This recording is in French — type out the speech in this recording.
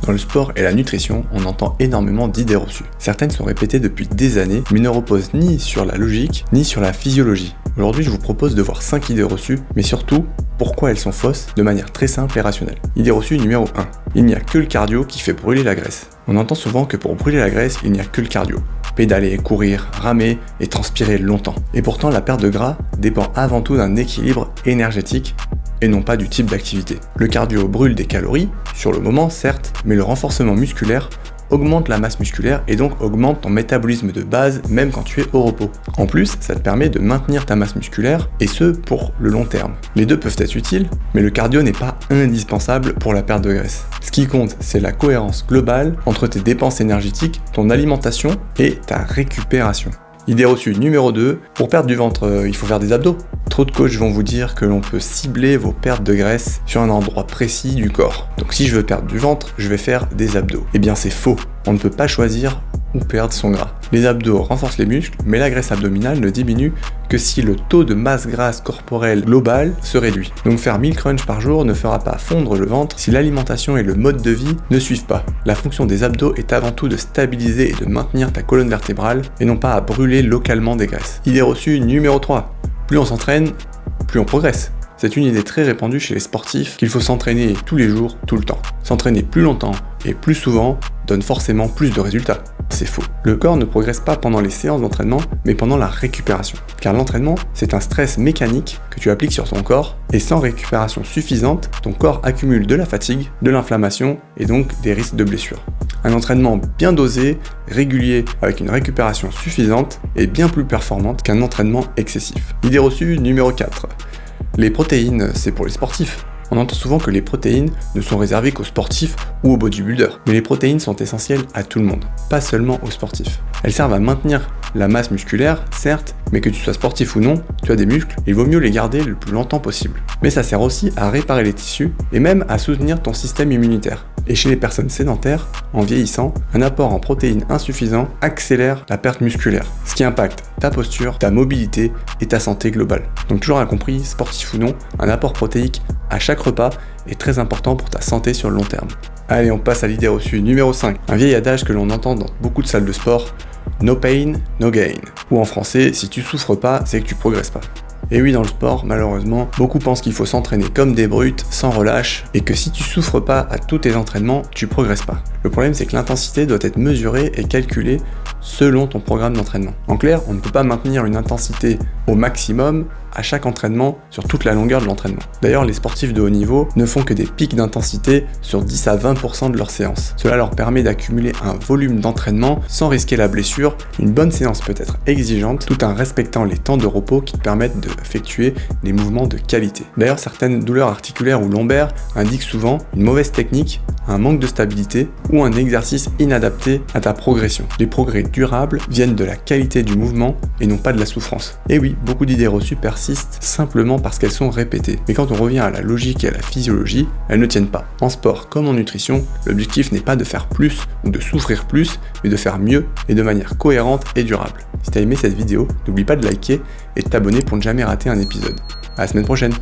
Dans le sport et la nutrition, on entend énormément d'idées reçues. Certaines sont répétées depuis des années, mais ne reposent ni sur la logique, ni sur la physiologie. Aujourd'hui, je vous propose de voir 5 idées reçues, mais surtout, pourquoi elles sont fausses, de manière très simple et rationnelle. Idée reçue numéro 1. Il n'y a que le cardio qui fait brûler la graisse. On entend souvent que pour brûler la graisse, il n'y a que le cardio. Pédaler, courir, ramer et transpirer longtemps. Et pourtant, la perte de gras dépend avant tout d'un équilibre énergétique et non pas du type d'activité. Le cardio brûle des calories, sur le moment certes, mais le renforcement musculaire augmente la masse musculaire et donc augmente ton métabolisme de base même quand tu es au repos. En plus, ça te permet de maintenir ta masse musculaire et ce pour le long terme. Les deux peuvent être utiles, mais le cardio n'est pas indispensable pour la perte de graisse. Ce qui compte, c'est la cohérence globale entre tes dépenses énergétiques, ton alimentation et ta récupération. Idée reçue numéro 2, pour perdre du ventre, il faut faire des abdos. Trop de coachs vont vous dire que l'on peut cibler vos pertes de graisse sur un endroit précis du corps. Donc si je veux perdre du ventre, je vais faire des abdos. Eh bien c'est faux, on ne peut pas choisir où perdre son gras. Les abdos renforcent les muscles, mais la graisse abdominale ne diminue que si le taux de masse grasse corporelle globale se réduit. Donc faire 1000 crunchs par jour ne fera pas fondre le ventre si l'alimentation et le mode de vie ne suivent pas. La fonction des abdos est avant tout de stabiliser et de maintenir ta colonne vertébrale et non pas à brûler localement des graisses. Idée reçue numéro 3. Plus on s'entraîne, plus on progresse. C'est une idée très répandue chez les sportifs qu'il faut s'entraîner tous les jours, tout le temps. S'entraîner plus longtemps et plus souvent donne forcément plus de résultats. C'est faux. Le corps ne progresse pas pendant les séances d'entraînement, mais pendant la récupération. Car l'entraînement, c'est un stress mécanique que tu appliques sur ton corps, et sans récupération suffisante, ton corps accumule de la fatigue, de l'inflammation, et donc des risques de blessures. Un entraînement bien dosé, régulier, avec une récupération suffisante, est bien plus performante qu'un entraînement excessif. Idée reçue numéro 4. Les protéines, c'est pour les sportifs. On entend souvent que les protéines ne sont réservées qu'aux sportifs ou aux bodybuilders. Mais les protéines sont essentielles à tout le monde, pas seulement aux sportifs. Elles servent à maintenir la masse musculaire, certes, mais que tu sois sportif ou non, tu as des muscles, il vaut mieux les garder le plus longtemps possible. Mais ça sert aussi à réparer les tissus et même à soutenir ton système immunitaire. Et chez les personnes sédentaires, en vieillissant, un apport en protéines insuffisant accélère la perte musculaire, ce qui impacte ta posture, ta mobilité et ta santé globale. Donc toujours incompris, sportif ou non, un apport protéique à chaque repas est très important pour ta santé sur le long terme. Allez, on passe à l'idée reçue numéro 5, un vieil adage que l'on entend dans beaucoup de salles de sport, no pain, no gain. Ou en français, si tu souffres pas, c'est que tu progresses pas. Et oui, dans le sport, malheureusement, beaucoup pensent qu'il faut s'entraîner comme des brutes, sans relâche, et que si tu souffres pas à tous tes entraînements, tu progresses pas. Le problème, c'est que l'intensité doit être mesurée et calculée selon ton programme d'entraînement. En clair, on ne peut pas maintenir une intensité au maximum à chaque entraînement sur toute la longueur de l'entraînement. D'ailleurs, les sportifs de haut niveau ne font que des pics d'intensité sur 10 à 20% de leurs séances. Cela leur permet d'accumuler un volume d'entraînement sans risquer la blessure. Une bonne séance peut être exigeante tout en respectant les temps de repos qui te permettent d'effectuer des mouvements de qualité. D'ailleurs, certaines douleurs articulaires ou lombaires indiquent souvent une mauvaise technique, un manque de stabilité ou un exercice inadapté à ta progression. Les progrès durables viennent de la qualité du mouvement et non pas de la souffrance. Et oui, beaucoup d'idées reçues persistent simplement parce qu'elles sont répétées. Mais quand on revient à la logique et à la physiologie, elles ne tiennent pas. En sport comme en nutrition, l'objectif n'est pas de faire plus ou de souffrir plus, mais de faire mieux et de manière cohérente et durable. Si tu as aimé cette vidéo, n'oublie pas de liker et de t'abonner pour ne jamais rater un épisode. À la semaine prochaine!